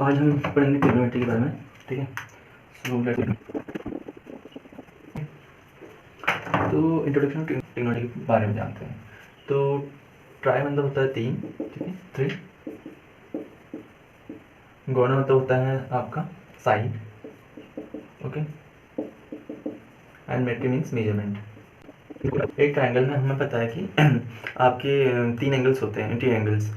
आज हम पढ़ेंगे ट्रिग्नोमेट्री के बारे में, ठीक है। तो इंट्रोडक्शन टू ट्रिग्नोमेट्री के बारे में जानते हैं। तो ट्राई मतलब होता है 3, ठीक है, 3। गोना मतलब होता है आपका side, okay, and metry means measurement. एक ट्रायंगल में हमें पता है कि आपके 3 एंगल्स होते हैं, इंटी एंगल्स।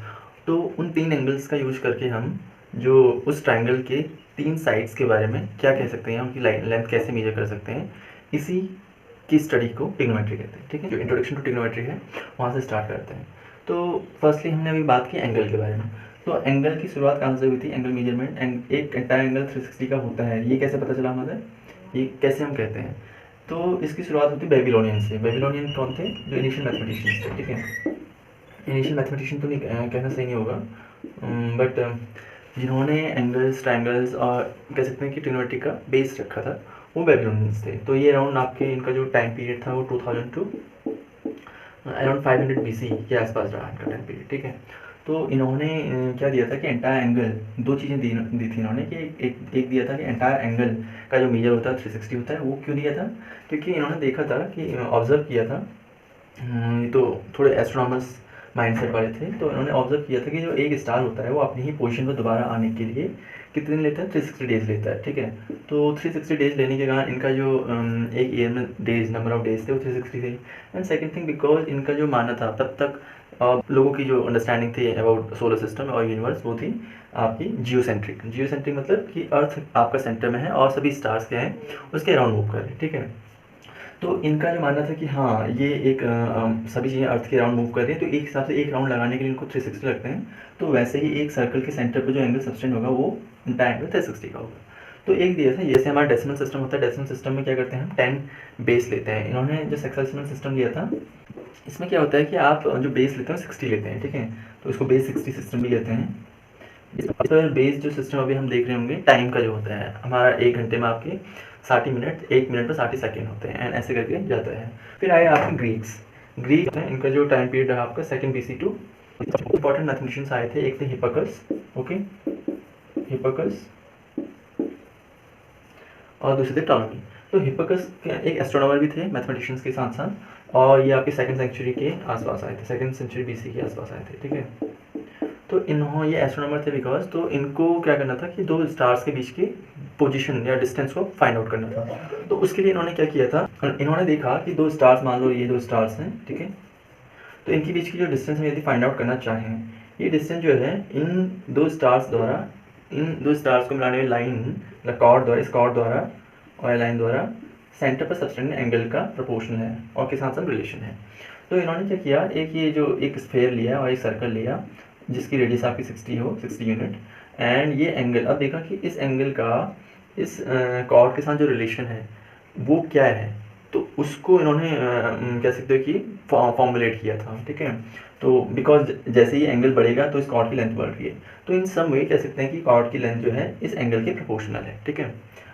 तो उन 3 एंगल्स का यूज करके हम जो उस ट्रायंगल के 3 साइड्स के बारे में क्या कह सकते हैं, उनकी लेंथ कैसे मेजर कर सकते हैं, इसी की स्टडी को ट्रिग्नोमेट्री कहते हैं, ठीक है। जो इंट्रोडक्शन टू ट्रिग्नोमेट्री है वहाँ से स्टार्ट करते हैं। तो फर्स्टली हमने अभी बात की एंगल के बारे में। तो एंगल की शुरुआत कहाँ से हुई थी, एंगल मेजरमेंट। एंड एक एंटायर एंगल 360 का होता है, ये कैसे पता चला हमें, ये कैसे हम कहते हैं। तो इसकी शुरुआत होती है बेबीलोनियन से। बेबीलोनियन कौन थे, जो इनिशियल मैथमेटिशियंस थे, ठीक है। इनिशियल मैथमेटिशियन तो नहीं कहना सही नहीं होगा, बट जिन्होंने एंगल्स, ट्रायंगल्स और कह सकते हैं कि ट्रिग्नोमेट्री का बेस रखा था, वो बेबीलोनियंस थे। तो ये अराउंड आपके इनका जो टाइम पीरियड था वो 2000 टू अराउंड 500 BC के आसपास रहा इनका टाइम पीरियड, ठीक है। तो इन्होंने क्या दिया था कि एंटायर एंगल, 2 चीज़ें दी थी इन्होंने कि एक दिया था कि एंटायर एंगल का जो मेजर होता है 360 होता है। वो क्यों दिया था, क्योंकि इन्होंने देखा था कि ऑब्जर्व किया था, ये तो थोड़े एस्ट्रोनॉमर्स माइंडसेट वाले थे। तो इन्होंने ऑब्जर्व किया था कि जो एक स्टार होता है वो अपनी ही पोजीशन पर दोबारा आने के लिए कितने दिन लेता है, 360 डेज लेता है, ठीक है। तो 360 डेज लेने के कारण इनका जो एक ईयर में डेज, नंबर ऑफ डेज थे वो 360 थे। एंड सेकंड थिंग, बिकॉज इनका जो मानना था तब तक लोगों की जो अंडरस्टैंडिंग थी अबाउट सोलर सिस्टम और यूनिवर्स, वो थी आपकी जियोसेंट्रिक। जियोसेंट्रिक मतलब कि अर्थ आपका सेंटर में है और सभी स्टार्स क्या हैं उसके अराउंड मूव कर रहे हैं, ठीक है। तो इनका जो मानना था कि हाँ ये एक सभी चीज़ें अर्थ के राउंड मूव कर रही हैं, तो एक हिसाब से एक राउंड लगाने के लिए इनको 360 लगते हैं। तो वैसे ही एक सर्कल के सेंटर पर जो एंगल सब्सटेंड होगा वो एंटायर एंगल 360 का होगा। तो एक दिया था, जैसे हमारा डेसिमल सिस्टम होता है, डेसिमल सिस्टम में क्या करते हैं हम 10 बेस लेते हैं। इन्होंने जो हेक्साडेसिमल सिस्टम दिया था, इसमें क्या होता है कि आप जो बेस लेते हैं 60 लेते हैं, ठीक है। तो इसको बेस 60 सिस्टम भी कहते हैं। इस पर बेस जो सिस्टम अभी हम देख रहे होंगे, टाइम का जो होता है हमारा 1 घंटे में आपके 60 मिनट, 1 मिनट में 60 सेकेंड होते हैं, एंड ऐसे करके जाता है। फिर आए आपके ग्रीक्स। ग्रीक है, इनका जो टाइम पीरियड रहा आपका 2nd BC to. Important mathematicians आए थे, एक थे हिप्पाकस, ओके, हिप्पाकस, और दूसरे थे टॉलमी। तो हिप्पाकस एक एस्ट्रोनॉमर भी थे मैथमेटिशियंस के साथ साथ, और ये आपकी 2nd सेंचुरी के आसपास आए थे, 2nd सेंचुरी BC के आसपास आए थे, ठीक है। तो ये एस्ट्रोनॉमर थे बिकॉज, तो इनको क्या करना था कि 2 स्टार्स के बीच की पोजीशन या डिस्टेंस को फाइंड आउट करना था। तो उसके लिए इन्होंने क्या किया था, इन्होंने देखा कि 2 स्टार्स, मान लो ये 2 स्टार्स हैं, ठीक है। तो इनके बीच की जो डिस्टेंस हम यदि फाइंड आउट करना चाहें, ये डिस्टेंस जो है इन 2 स्टार्स द्वारा, इन 2 स्टार्स को मिलाने वाली लाइन, कॉर्ड द्वारा, इस कॉर्ड द्वारा और लाइन द्वारा सेंटर पर सबटेंडेड एंगल का प्रोपोर्शनल है और के साथ साथ रिलेशन है। तो इन्होंने क्या किया, ये जो एक स्फेयर लिया और एक सर्कल लिया जिसकी रेडियस आपकी 60 यूनिट, एंड ये एंगल, अब देखा कि इस एंगल का इस कॉर्ड के साथ जो रिलेशन है वो क्या है, तो उसको इन्होंने कह सकते हो कि फॉर्मुलेट किया था, ठीक है। तो बिकॉज जैसे ही एंगल बढ़ेगा तो इस कॉर्ड की लेंथ बढ़ रही है, तो इन सम वे कह सकते हैं कि कॉर्ड की लेंथ जो है इस एंगल के प्रोपोर्शनल है, ठीक है,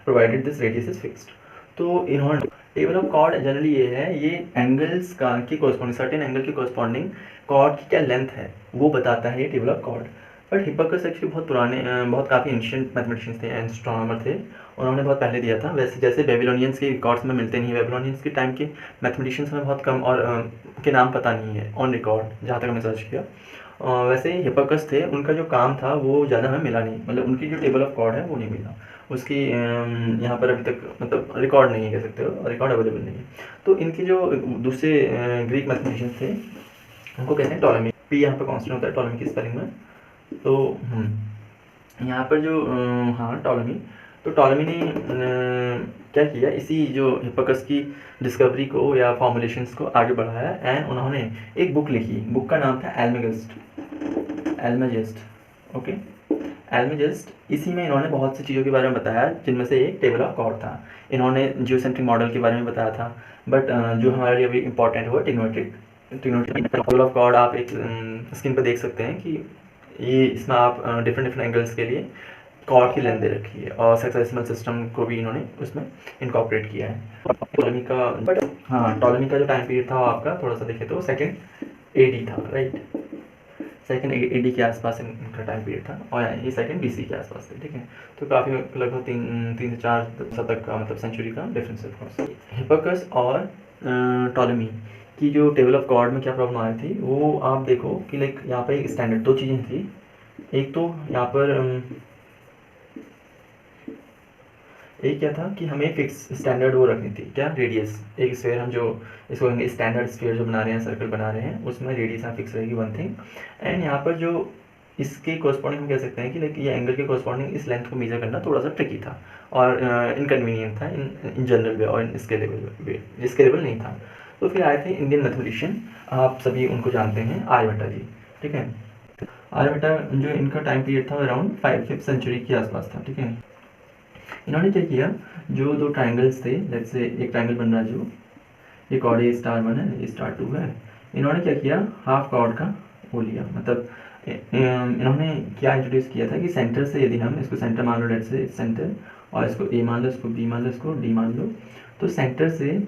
provided this radius is fixed. तो इन्होंने टेबल ऑफ कॉर्ड जनरली ये है, ये एंगल्स का की कॉरस्पॉन्डिंग, सर्टेन एंगल की कॉरस्पॉन्डिंग कॉर्ड की क्या लेंथ है वो बताता है ये table of chord. But Hipparchus actually बहुत पुराने, बहुत काफ़ी एंशिएंट मैथमेटिशियंस थे, एस्ट्रोनॉमर थे, उन्होंने बहुत पहले दिया था। वैसे जैसे बेबीलोनियंस के रिकॉर्ड्स में मिलते नहीं है, बेबीलोनियंस के टाइम के मैथमेटिशियंस में बहुत कम और के नाम पता नहीं है ऑन रिकॉर्ड, जहाँ तक हमने सर्च किया। वैसे हिप्पाकस थे, उनका जो काम था वो ज़्यादा हमें मिला नहीं, मतलब उनकी जो टेबल ऑफ कॉर्ड है वो नहीं मिला, उसकी यहाँ पर अभी तक मतलब रिकॉर्ड नहीं है, कह सकते हो, रिकॉर्ड अवेलेबल नहीं है। तो इनके जो दूसरे ग्रीक मैथमेटिशियंस थे उनको कहते हैं टॉलेमी, पी यहाँ पर कॉन्स्टेंट होता है टॉलेमी की स्पेलिंग में। तो यहाँ पर जो हाँ टॉलेमी, तो टॉलेमी ने क्या किया, इसी जो हिप्पाकस की डिस्कवरी को या फॉर्मुलेशंस को आगे बढ़ाया, एंड उन्होंने एक बुक लिखी, बुक का नाम था एल्मेजेस्ट, ओके, एल्मेजेस्ट। इसी में इन्होंने बहुत सी चीज़ों के बारे में बताया, जिनमें से एक टेबल ऑफ कॉर्ड था। इन्होंने जियोसेंट्रिक मॉडल के बारे में बताया था, बट जो हमारे लिए अभी इंपॉर्टेंट हुआ ट्रिग्नोमेट्रिक टेबल ऑफ कॉर्ड। आप एक स्क्रीन पर देख सकते हैं कि ये इसमें आप डिफरेंट एंगल्स के लिए कॉर्ड की लेंथ दे रखी है, और हेक्साडेसिमल सिस्टम को भी इन्होंने उसमें इनकॉर्पोरेट किया है। टॉलेमी का, बट हाँ टॉलेमी का जो टाइम पीरियड था आपका थोड़ा सा देखें तो 2nd AD था, राइट, सेकंड एडी के आसपास इनका टाइम पीरियड था, और ये सेकंड बीसी के आसपास थे, ठीक है। तो काफ़ी लगभग 3 से 4 शतक का मतलब सेंचुरी का डिफरेंस है ऑफकोर्स। हिप्पारकस और टॉलेमी की जो टेबल ऑफ गॉड में क्या प्रॉब्लम आई थी, वो आप देखो कि लाइक यहाँ पे एक स्टैंडर्ड 2 चीज़ें थी। एक तो यहाँ पर एक क्या था कि हमें फिक्स स्टैंडर्ड वो रखनी थी, क्या, रेडियस। एक स्फीयर हम जो इसको स्टैंडर्ड स्फीयर जो बना रहे हैं, सर्कल बना रहे हैं, उसमें रेडियस यहाँ फिक्स रहेगी, वन थिंग। एंड यहाँ पर जो इसके कोरस्पॉन्डिंग हम कह सकते हैं कि लाइक ये एंगल के कोरस्पॉन्डिंग इस लेंथ को मेजर करना थोड़ा सा ट्रिकी था और इनकन्वीनियंट था इन जनरल वे और इन स्केलेबल नहीं था। तो फिर आए थे इंडियन मैथमेटिशियन, आप सभी उनको जानते हैं, आर्यभट्टा जी, ठीक है। आर्यभट्टा जो इनका टाइम पीरियड था अराउंड 5th सेंचुरी के आसपास था, ठीक है। इन्होंने क्या किया, जो 2 ट्राइंगल्स थे, लेट्स से एक ट्राइंगल बन रहा है जो ये कॉर्ड ए स्टार 1 है, ये स्टार 2 है, इन्होंने क्या किया, हाफ कॉर्ड का वो लिया, मतलब इन्होंने क्या इंट्रोड्यूस किया था कि सेंटर से यदि हम इसको सेंटर मान लो, लेट्स से सेंटर, और इसको ए मान लो, इसको बी मान लो, इसको डी मान लो, तो सेंटर से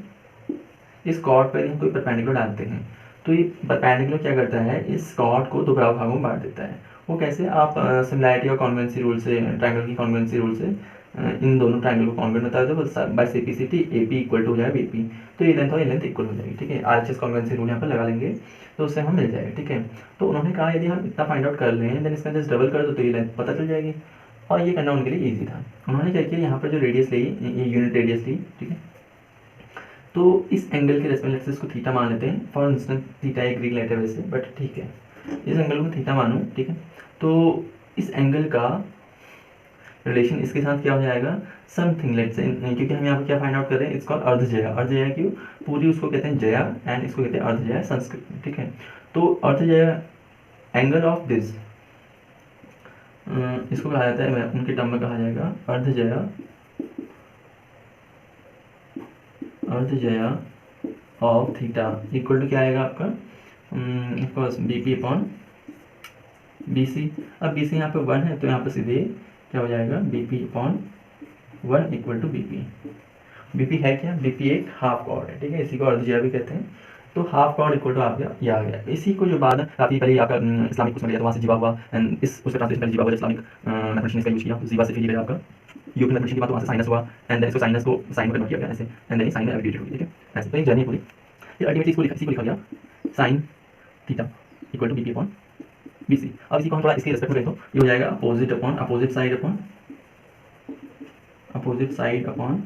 इस कॉर्ड पर हम कोई परपेंडिकुलर डालते हैं, तो ये परपेंडिकुलर क्या करता है, इस कॉर्ड को 2 बराबर भागों में बांट देता है। वो कैसे, आप सिमिलैरिटी और कॉन्वेंसी रूल से, ट्राइंगल की कॉन्वेंसी रूल से इन दोनों ट्राइंगल को कॉन्वेंट बता दो, बस by simplicity A P equal to हो जाएगा बी पी, तो ये लेंथ और ये लेंथ इक्वल हो जाएगी, ठीक है। आरएचएस कॉन्वेंसी रूल यहाँ पर लगा लेंगे तो उससे हम मिल जाएगा, ठीक है। तो उन्होंने कहा यदि हम इतना फाइंड आउट कर लें, देन इसका जस्ट डबल कर दो तो ये लेंथ पता चल जाएगी, और ये करना उनके लिए ईजी था। उन्होंने क्या किया, यहाँ पर जो रेडियस ली, ये यूनिट रेडियस ली, ठीक है। तो इस एंगल के रेस्पेक्ट से इसको थीटा मान लेते हैं, फॉर इंस्टेंस थीटा एक ग्रीक लेटर वैसे, बट ठीक है, इस एंगल को थीटा मानो, ठीक है। तो इस एंगल का रिलेशन इसके साथ क्या हो जाएगा, समथिंग लेट्स से, क्योंकि हम यहाँ पर क्या फाइंड आउट कर रहे हैं, इसको अर्ध जया, अर्ध जया क्यों, पूरी उसको कहते हैं जया, एंड इसको कहते हैं अर्ध जया संस्कृत में, ठीक है। तो अर्ध जया एंगल ऑफ दिस, इसको कहा जाता है, उनके टर्म में कहा जाएगा अर्ध जया, अर्ध जया ऑफ थीटा इक्वल टू क्या आएगा आपका, of course B P upon B C. अब बी सी यहाँ पे 1 है, तो यहाँ पर सीधे क्या हो जाएगा, B P upon 1 equal to B P. B P है क्या, बी पी एक हाफ कॉर्ड है, ठीक है, इसी को अर्ध जया भी कहते हैं। तो हाफ कॉर्ड इक्वल टू आपका ये आ गया। इसी को जो बाद काफ़ी पहले आपका इस्लामिक उसमें लिया था, वहाँ से जीवा हुआ, एंड इस उसका ट्रांसलेशन पहले जीवा हुआ, इस्लामिक मैथमेटिशियन इसका यूज किया, जीवा से फिर ये गया आपका यूपी मैथमेटिशियन के बाद, वहाँ से साइनस हुआ, एंड इसको साइनस को साइन में कन्वर्ट किया गया ऐसे, एंड देन साइन में एब्रिविएटेड हुई, ठीक है, ऐसे। तो एक जर्नी पूरी, फिर अल्टीमेटली इसी को लिखा गया sine theta equal to B P upon B C. अब इसी को हम थोड़ा इसके रिस्पेक्ट में देखो, ये हो जाएगा opposite upon opposite side upon opposite side upon,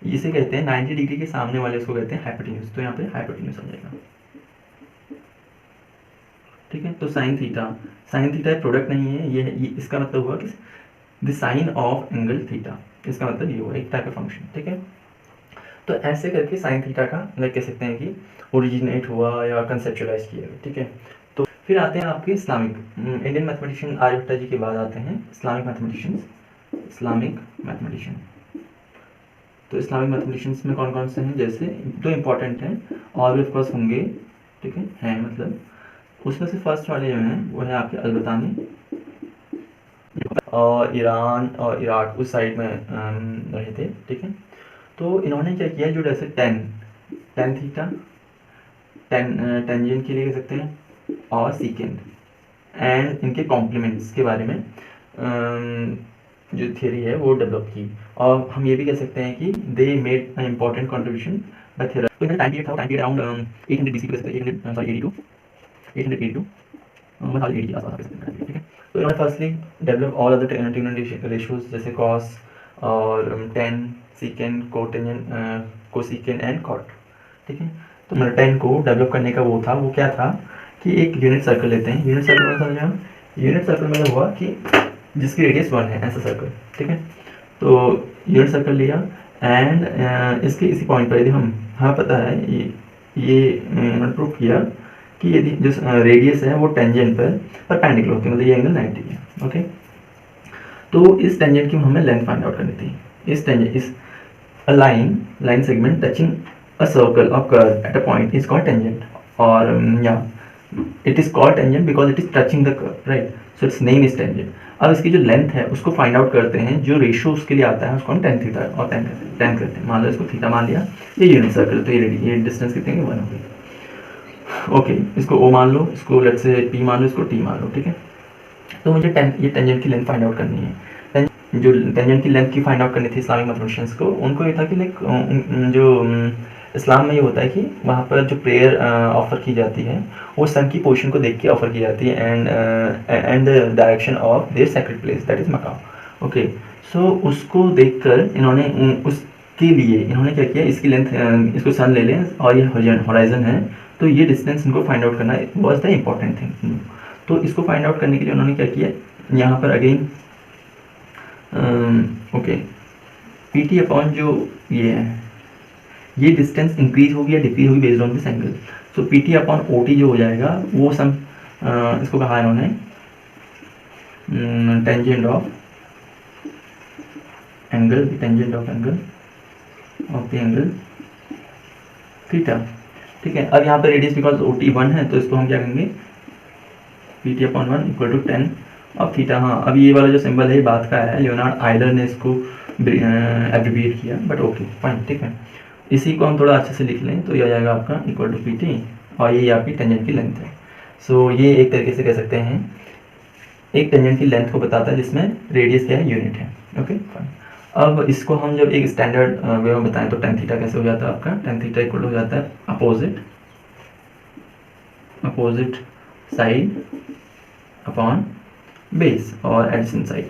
इसे कहते हैं 90 डिग्री के सामने वाले, उसको कहते हैं हाइपोटेन्यूज, तो यहाँ पे हाइपोटेन्यूज आ जाएगा, ठीक है। तो साइन थीटा एक प्रोडक्ट नहीं है, ये इसका मतलब हुआ कि the sine of angle theta, इसका मतलब ये हुआ एक टाइप का फंक्शन, ठीक है। तो ऐसे करके साइन थीटा का लाइक कह सकते हैं कि ओरिजिनेट हुआ या कंसेप्चुलाइज किया गया, ठीक है। तो फिर आते हैं आपके इस्लामिक, इंडियन मैथमेटिशियन आर्यभट्टा जी के बाद आते हैं इस्लामिक मैथमेटिशियन। तो इस्लामिक मैथमेटिशियंस में कौन कौन से हैं, जैसे 2 इंपॉर्टेंट हैं और भी ऑफकोर्स होंगे, ठीक है, हैं मतलब, उसमें से फर्स्ट वाले जो हैं वो है आपके अलबतानी, और ईरान और इराक उस साइड में रहे थे, ठीक है। तो इन्होंने क्या किया, जो जैसे टेन थीटा टेंजेंट के लिए कह सकते हैं, और सीकेंड एंड इनके कॉम्प्लीमेंट्स के बारे में जो थियरी है वो डेवलप की, और हम ये भी कह सकते हैं कि they made a important contribution by theory. तो इनका टाइम पीरियड अराउंड 800 BC कह सकते हैं, 882 मतलब 80 के आसपास कह सकते हैं, ठीक है। तो इन्होंने firstly develop all other tonal ratios जैसे कॉस और tan, secant, cosecant and cot, ठीक है। तो 10 को डेवलप करने का वो था, वो क्या था कि एक यूनिट सर्कल लेते हैं, यूनिट सर्कल में समझ हम, यूनिट सर्कल में हुआ कि जिसकी रेडियस 1 है, ऐसा सर्कल, ठीक है। तो यूनिट सर्कल लिया, एंड इसके इसी पॉइंट पर यदि हम, हाँ पता है ये इन्होंने प्रूव किया कि यदि जो रेडियस है वो टेंजेंट पर परपेंडिकुलर होती है, मतलब ये एंगल 90 है, ओके। तो इस टेंजेंट की हमें लेंथ फाइंड आउट करनी थी। इस टेंजेंट, इस line segment touching a circle or curve at a point is called tangent, or it is called tangent because it is touching the curve, right? So its name is tangent. अब इसकी जो length है उसको find out करते हैं, जो ratio उसके लिए आता है उसको हम टेन थीटा और टेन करते हैं। मान लो इसको थीटा मान लिया, ये यूनिट सर्कल, तो ये डिस्टेंस कितनी है, 1 होगी। ओके, इसको ओ मान लो, इसको लेट्स से पी मान लो, इसको टी मान लो, ठीक है। तो मुझे ये टेंजेंट की लेंथ फाइंड आउट करनी है। जो टेंजेंट की लेंथ की फाइंड आउट करनी थी इस्लामिक मैथमेटिशियंस को, उनको ये था कि लाइक जो इस्लाम में ये होता है कि वहाँ पर जो प्रेयर ऑफर की जाती है वो सन की पोजीशन को देख के ऑफर की जाती है, and the direction of their sacred place that is Mecca. Okay, so उसको देखकर इन्होंने उसके लिए इन्होंने क्या किया, इसकी लेंथ, इसको सन ले लें और ये हॉराइजन है, तो ये डिस्टेंस इनको फाइंड आउट करना वाज द इम्पॉर्टेंट थिंग। तो इसको फाइंड आउट करने के लिए उन्होंने क्या किया, यहाँ पर again okay, P T upon जो ये है, ये डिस्टेंस इंक्रीज होगी या डिक्रीज होगी based on this angle. So P T upon O T जो हो जाएगा वो सम इसको कहा इन्होंने tangent of angle, tangent of angle of the angle theta, ठीक है। अब यहाँ पे रेडियस बिकॉज ओ टी 1 है तो इसको हम क्या करेंगे, P T upon 1 equal to 10 of theta. हाँ, अब ये वाला जो सिंबल है ये बात का है, लियोनार्ड आयलर ने इसको एब्रिविएट किया, बट ओके फाइन, ठीक है। इसी को हम थोड़ा अच्छे से लिख लें तो ये आ जाएगा आपका इक्वल टू पी टी, और ये आपकी टेंजेंट की लेंथ है। सो ये एक तरीके से कह सकते हैं एक टेंजेंट की लेंथ को बताता है जिसमें रेडियस क्या है, यूनिट है। Okay fine. अब इसको हम जब एक स्टैंडर्ड वे में बताएं तो टेन थीटा कैसे हो जाता है आपका, टेन थीटा इक्वल हो जाता है अपोजिट साइड अपॉन बेस और एडजेसेंट साइड।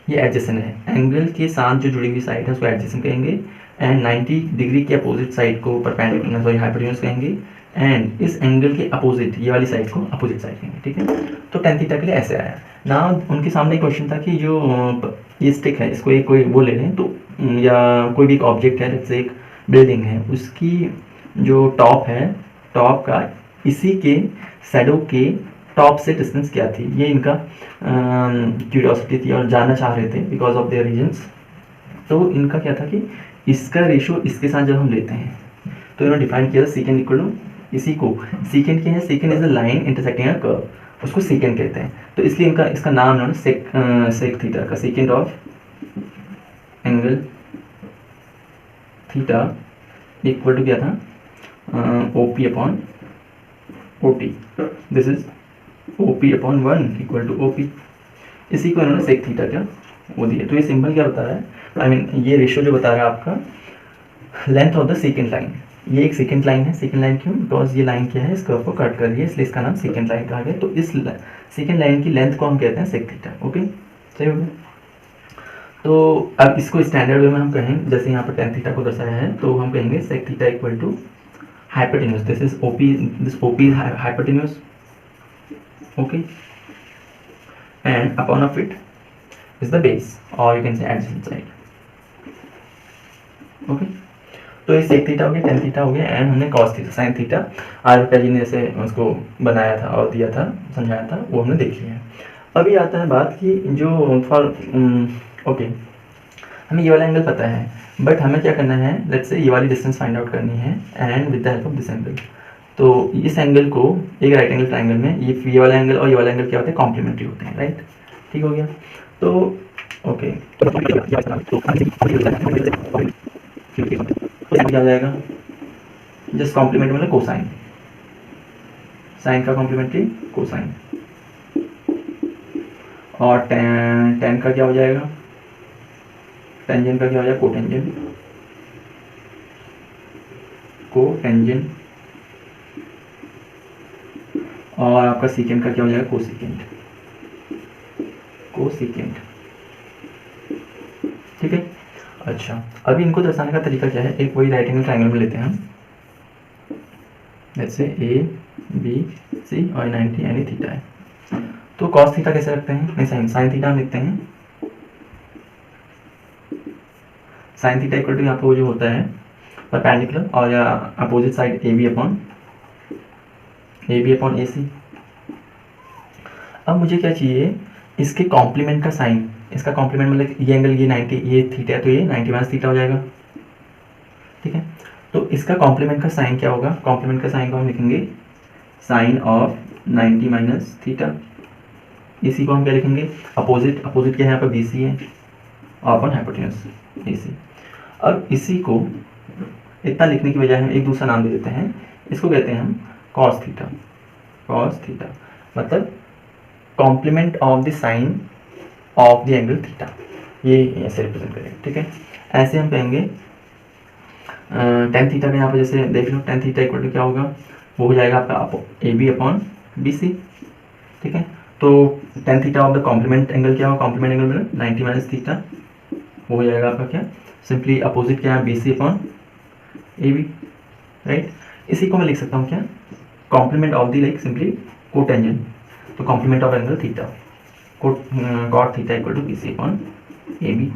ये एडजेसेंट है, एंगल के साथ जो जुड़ी हुई साइड है उसको एडजेसेंट कहेंगे, एंड 90 डिग्री के अपोजिट साइड को परपेंडिकुलर सॉरी हाइपोटेन्यूज कहेंगे, एंड इस एंगल के अपोजिट ये वाली साइड को अपोजिट साइड कहेंगे, ठीक है। तो टेन थीटा के लिए ऐसे आया ना। उनके सामने एक क्वेश्चन था कि जो ये स्टिक है इसको एक कोई वो ले लें तो, या कोई भी एक ऑब्जेक्ट है जैसे एक बिल्डिंग है, उसकी जो टॉप है, टॉप का इसी के शैडो के टॉप से डिस्टेंस क्या थी, ये इनका क्यूरियोसिटी थी और जानना चाह रहे थे बिकॉज ऑफ देयर रीजन्स। तो इनका क्या था कि इसका रेशो इसके साथ जब हम लेते हैं तो इन्होंने डिफाइन किया सीकेंड इक्वल टू, इसी को सीकेंड क्या है, सीकेंड is a line intersecting a curve, उसको सीकेंड कहते हैं। तो इसलिए इनका इसका नाम है सेक थीटा का, secant of angle theta equal to क्या था, O P upon O T, this is O P upon 1 equal to O P. इसी को इन्होंने सेक थीटा क्या वो दिया। तो ये सिंबल क्या बता रहा है, आई मीन ये रेशियो जो बता रहा है आपका length of the second line. ये एक सेकेंड लाइन है, सेकेंड लाइन क्यों, बिकॉज ये लाइन क्या है, इस कर्व को कट कर रही है, इसलिए इसका नाम सेकेंड लाइन कहा गया। तो इस सेकेंड लाइन की लेंथ को हम कहते हैं सेक थीटा। ओके, सही हो गया। तो अब इसको स्टैंडर्ड वे में हम कहें, जैसे यहाँ पर टेन थीटा को दर्शाया है, तो हम कहेंगे sec theta equal to hypotenuse, this is OP, this OP is hypotenuse, okay, and upon of it is the base or you can say adjacent side. Okay, तो ये sec थीटा हो गया, tan थीटा हो गया, and हमने cos theta sin theta Aryabhatta ji ने ऐसे उसको बनाया था और दिया था, समझाया था, वो हमने देख लिया है। अभी आता है बात कि जो फॉर ओके हमें ये वाला एंगल पता है, बट हमें क्या करना है, लेट्स से ये वाली डिस्टेंस फाइंड आउट करनी है and with the help of this angle. तो इस एंगल को एक राइट एंगल ट्राइंगल में ये वाला एंगल और ये वाला एंगल क्या होते हैं, कॉम्प्लीमेंट्री होते हैं, राइट, ठीक हो गया। तो ओके क्या हो जाएगा, जस्ट कॉम्प्लीमेंट मतलब कोसाइन, साइन का कॉम्प्लीमेंट्री कोसाइन, और टेन का क्या हो जाएगा, टेंजेंट का क्या हो जाएगा, कोटेंजेंट, कोटेंजेंट, और आपका सीकेंड का क्या हो जाएगा, कोसीकेंड, कोसीकेंड, ठीक है। अच्छा, अभी इनको दर्शाने का तरीका क्या है, एक वही राइट एंगल ट्रायंगल में लेते हैं हम, जैसे ए बी सी और 90 यानी थीटा है, तो कॉस थीटा कैसे रखते हैं, नहीं साइन थीटा हम लिखते हैं, साइन थीटा इक्वल टू यहाँ पर वो जो होता है परपेंडिकुलर और या opposite side A B upon A C. अब मुझे क्या चाहिए, इसके कॉम्प्लीमेंट का साइन, इसका कॉम्प्लीमेंट मतलब ये एंगल ये 90 ये थीटा है तो ये 90 माइनस थीटा हो जाएगा, ठीक है। तो इसका कॉम्प्लीमेंट का साइन क्या होगा, कॉम्प्लीमेंट का साइन को हम लिखेंगे साइन ऑफ 90 माइनस थीटा, इसी को हम क्या लिखेंगे, अपोजिट, अपोजिट क्या है यहाँ पर बी सी है, और अपन हाइपोटेन्यूज ए सी। अब इसी को इतना लिखने की बजाय हम एक दूसरा नाम दे देते हैं, इसको कहते हैं हम कॉस थीटा। कॉस थीटा मतलब complement of the sine of the angle theta, ये ऐसे रिप्रेजेंट करेंगे, ठीक है। ऐसे हम कहेंगे टेन थीटा का यहाँ पर जैसे देख लो, टेन थीटा इक्वल टू क्या होगा, वो हो जाएगा आपका A B upon B C, ठीक है। तो tan theta of the complement angle क्या होगा, कॉम्प्लीमेंट एंगल मतलब 90 माइनस थीटा, वो हो जाएगा आपका क्या, सिंपली अपोजिट क्या है, B C upon A B, right. इसी को मैं लिख सकता हूँ क्या, complement of the like simply cotangent, तो complement of angle theta cot theta equal to BC upon AB,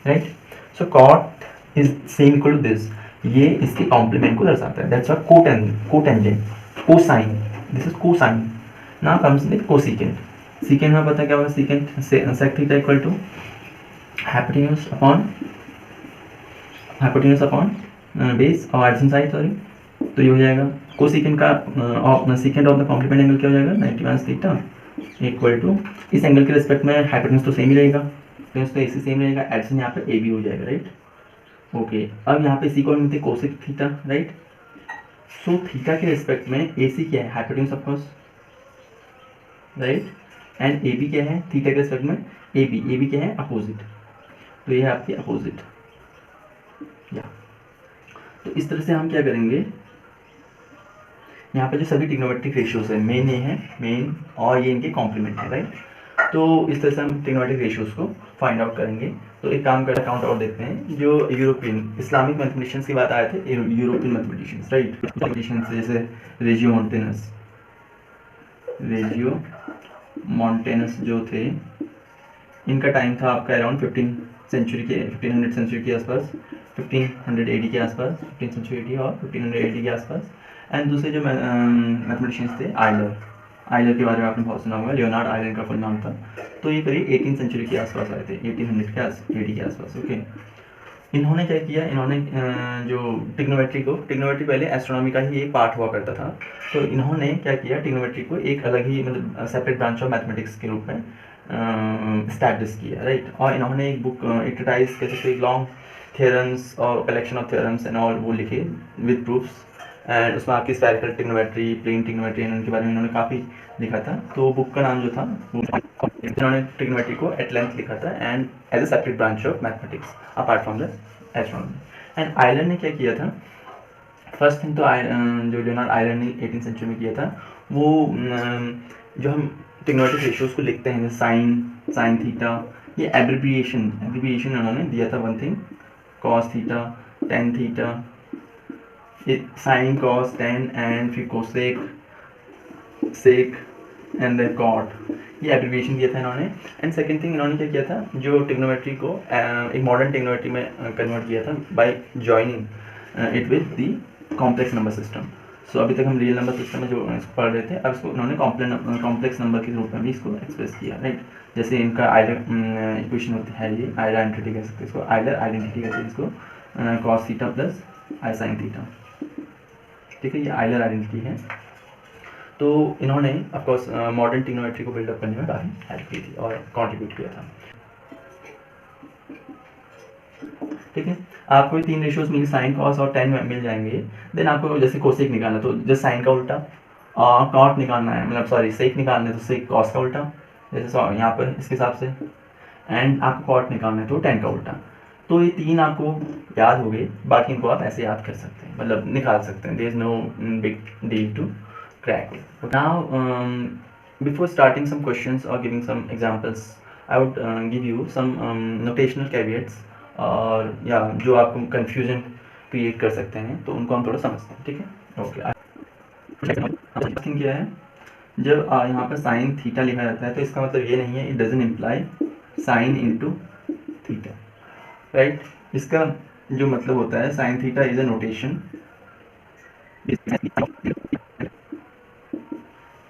right? So cot is same equal to this, ये इसके कॉम्प्लीमेंट को दर्शाता है, that's why cotangent, cosine, this is cosine. Now comes the cosecant. secant हमें पता क्या होगा, secant sec theta equal to hypotenuse upon base और adjacent side, सॉरी, तो ये हो जाएगा कोसेकेंट का secant of the complement angle क्या हो जाएगा, 90 माइनस थीटा इक्वल टू, इस एंगल के रिस्पेक्ट में हाइपोटेन्यूज तो सेम ही रहेगा, तो इसका एसी सेम रहेगा, एडिशन यहाँ पे ए बी हो जाएगा, राइट। ओके, अब यहाँ पे सी को मिलते cosec theta, right. So theta के रिस्पेक्ट में ए सी क्या है, hypotenuse of course, right, and A B क्या है, थीटा के रिस्पेक्ट में ए बी क्या है, अपोजिट, तो ये है आपकी अपोजिट, या तो इस तरह से हम क्या करेंगे, यहाँ पे जो सभी ट्रिग्नोमेट्रिक रेशियोज है, मेन ये है, मेन और ये इनके कॉम्प्लीमेंट है, राइट। तो इस तरह से हम ट्रिग्नोमेट्रिक रेशियोज को फाइंड आउट करेंगे। तो एक काम कर काउंट आउट देखते हैं, जो यूरोपियन इस्लामिक मैथमेटिशियंस की बात आए थे, यूरोपियन मैथमेटिशियंस, राइट, मैथमेटिशियंस जैसे रेजियो मॉन्टेनस जो थे, इनका टाइम था आपका अराउंड 1500 सेंचुरी के आसपास, 1500 AD के आसपास, 15 सेंचुरी AD और 1500 AD के आसपास। एंड दूसरे जो मैथमेटिशियंस थे, आइलर के बारे में आपने बहुत सुना होगा, लियोनार्ड आइलर का फुल नाम था। तो ये करीब 18 सेंचुरी के आसपास आए थे, 1800 के AD के आसपास, ओके। इन्होंने क्या किया, इन्होंने जो ट्रिग्नोमेट्री पहले एस्ट्रोनॉमी का ही एक पार्ट हुआ करता था, तो इन्होंने क्या किया, ट्रिग्नोमेट्री को एक अलग ही मतलब सेपरेट ब्रांच ऑफ मैथमेटिक्स के रूप में स्टैब्लिश किया, राइट। और इन्होंने एक बुक, एक ट्रीटाइज कह सकते, लॉन्ग थ्योरम्स और collection of theorems and all वो लिखे विद प्रूफ्स, एंड उसमें आपकी स्फेरिकल ट्रिग्नोमेट्री, प्लेन ट्रिग्नोमेट्री, इनके बारे में इन्होंने काफ़ी लिखा था। तो बुक का नाम जो था, इन्होंने ट्रिग्नोमेट्री को एट लेंथ लिखा था and as a separate branch of mathematics apart from the astronomy. And Euler ने क्या किया था, फर्स्ट थिंग तो जो लियोनार्ड आइलर ने 18th सेंचुरी में किया था, वो जो हम ट्रिग्नोमेट्रिक रेशियोज को लिखते हैं, साइन थीटा, ये एब्रिविएशन उन्होंने दिया था, one thing cos theta, tan theta, sine cos tan and फिर cosec sec and then cot, ये एब्रिविएशन दिया था इन्होंने। एंड सेकंड थिंग इन्होंने क्या किया था, जो ट्रिग्नोमेट्री को एक मॉडर्न ट्रिग्नोमेट्री में कन्वर्ट किया था by joining it with the complex number system. So अभी तक हम रियल नंबर सिस्टम में जो इसको पढ़ रहे थे, अब इसको उन्होंने कॉम्प्लेक्स नंबर के रूप में भी इसको एक्सप्रेस किया, राइट। जैसे इनका आइलर इक्वेशन होती है, ये आइलर आइडेंटिटी कह सकते हैं इसको, आइलर आइडेंटिटी कहते हैं इसको, कॉस थीटा प्लस आई साइन थीटा, ठीक है, ये आइलर आइडेंटिटी है। तो इन्होंने ऑफकोर्स मॉडर्न ट्रिग्नोमेट्री को बिल्डअप करने में काफ़ी हेल्प की थी और कंट्रीब्यूट किया था, ठीक है। आपको 3 रेशियोज मिल, साइन कॉस और टेन मिल जाएंगे। देन आपको जैसे कोसेक निकालना, तो जैसे साइन का उल्टा, कॉट निकालना है, मतलब सॉरी सेक निकालना है तो सेक कॉस का उल्टा, जैसे यहाँ पर इसके हिसाब से, एंड आपको कॉट निकालना है तो टेन का उल्टा। तो ये 3 आपको याद हो गए, बाकी इनको आप ऐसे याद कर सकते हैं, मतलब निकाल सकते हैं, there is no big deal to crack it. Now, before starting some questions or giving some examples, I would give you some notational caveats और या जो आपको confusion create कर सकते हैं, तो उनको हम थोड़ा समझते हैं, ठीक है। ओके, थिंग क्या है, जब यहाँ पर साइन थीटा लिखा जाता है तो इसका मतलब ये नहीं है, it doesn't imply sine into theta, right. इसका जो मतलब होता है, sine theta is a notation,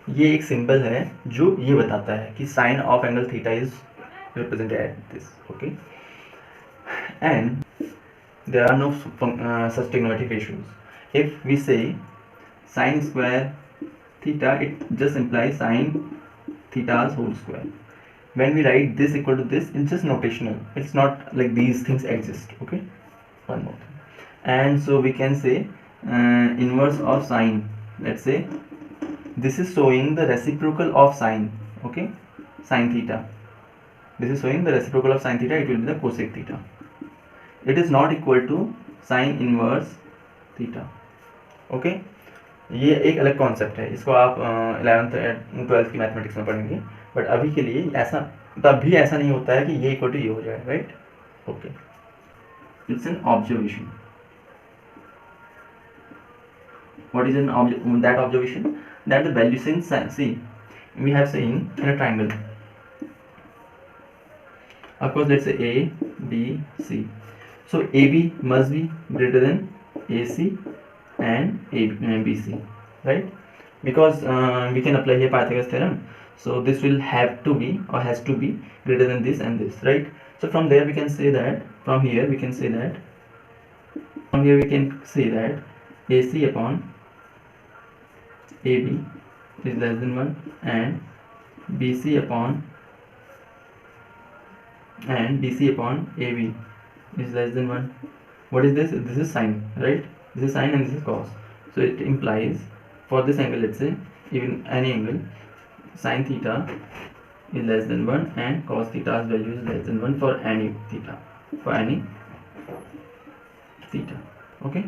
ये एक सिंबल है जो ये बताता है कि sine of angle theta is represented at this, okay. And there are no such trigonometric ratios. If we say sin square theta, it just implies sin theta's whole square. When we write this equal to this, it's just notational, it's not like these things exist, okay. One more thing, and so we can say inverse of sine. Let's say this is showing the reciprocal of sine. Okay, sine theta, this is showing the reciprocal of sine theta, it will be the cosec theta. It is not equal to sine inverse theta. Okay, ये एक अलग concept है, इसको आप 11th 12th की mathematics में पढ़ेंगे, but अभी के लिए ऐसा तब भी ऐसा नहीं होता है कि ये इक्वल टू ये हो जाए, right? Okay, it's an observation. What is that observation? That the value since see we have saying in a triangle, of course, let's say A B C, so AB must be greater than AC and BC, right? Because we can apply here Pythagoras theorem, so this will have to be or has to be greater than this and this, right? So from there we can say that, from here we can say that AC upon AB is less than 1 and BC upon AB is less than 1. What is this? This is sine, right? This is sine and this is cos. So it implies for this angle, let's say even any angle, sine theta is less than 1 and cos theta's value is less than 1 for any theta, Okay.